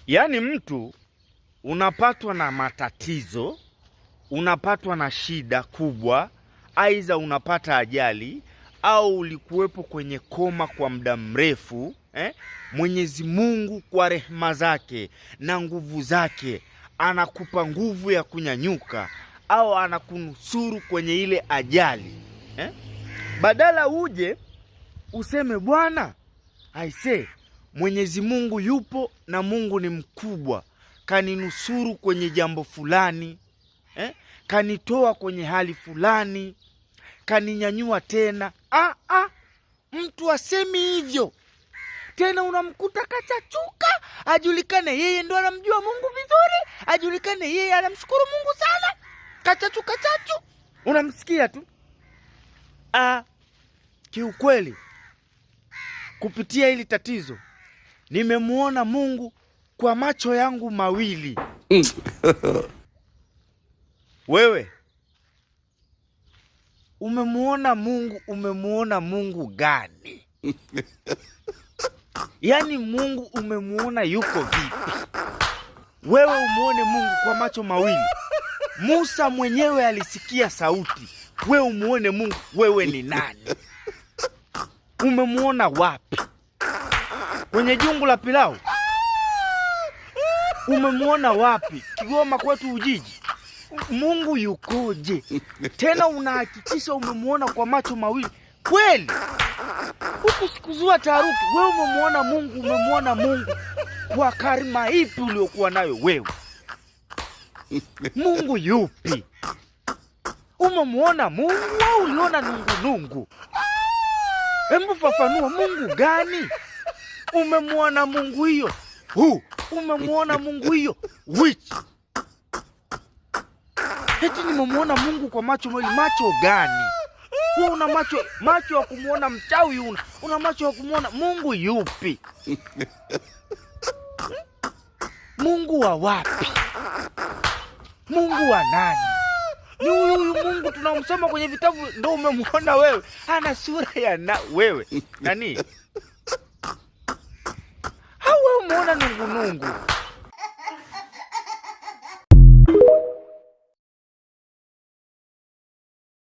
Yaani mtu unapatwa na matatizo, unapatwa na shida kubwa, aidha unapata ajali au ulikuwepo kwenye koma kwa muda mrefu, Mwenyezi Mungu kwa rehema zake na nguvu zake anakupa nguvu ya kunyanyuka au anakunusuru kwenye ile ajali, Badala uje useme Bwana, aisee, Mwenyezi Mungu yupo na Mungu ni mkubwa, kaninusuru kwenye jambo fulani, kanitoa kwenye hali fulani, kaninyanyua tena. Mtu asemi hivyo. Tena unamkuta kachachuka, ajulikane yeye ndo anamjua Mungu vizuri, ajulikane yeye anamshukuru Mungu sana, kachachuka chachu. Unamsikia tu. Kiukweli kupitia hili tatizo nimemuona Mungu kwa macho yangu mawili. Wewe umemuona Mungu gani? Yaani Mungu umemuona yuko vipi? Wewe umuone Mungu kwa macho mawili. Musa mwenyewe alisikia sauti. Wewe umuone Mungu, wewe ni nani? Umemuona wapi? Kwenye jungu la pilau? Umemuona wapi? Kigoma kwetu Ujiji? Mungu yukoje? Tena unahakikisha umemuona kwa macho mawili kweli? Huku sikuzua taharuki. Wewe umemuona Mungu kwa karima ipi uliokuwa nayo wewe? Mungu yupi? Umemuona Mungu au uliona nungu? Hebu fafanua, Mungu gani? Umemuona Mungu hiyo? Umemuona Mungu hiyo? Which? Eti nimemuona Mungu kwa macho mawili. Macho gani? Wewe una macho ya kumuona mchawi, una macho ya kumuona Mungu yupi? Mungu wa wapi? Mungu wa nani? Ni huyu Mungu tunamsoma kwenye vitabu ndo umemuona wewe? Ana sura ya wewe nani? Wewe umeona nungu?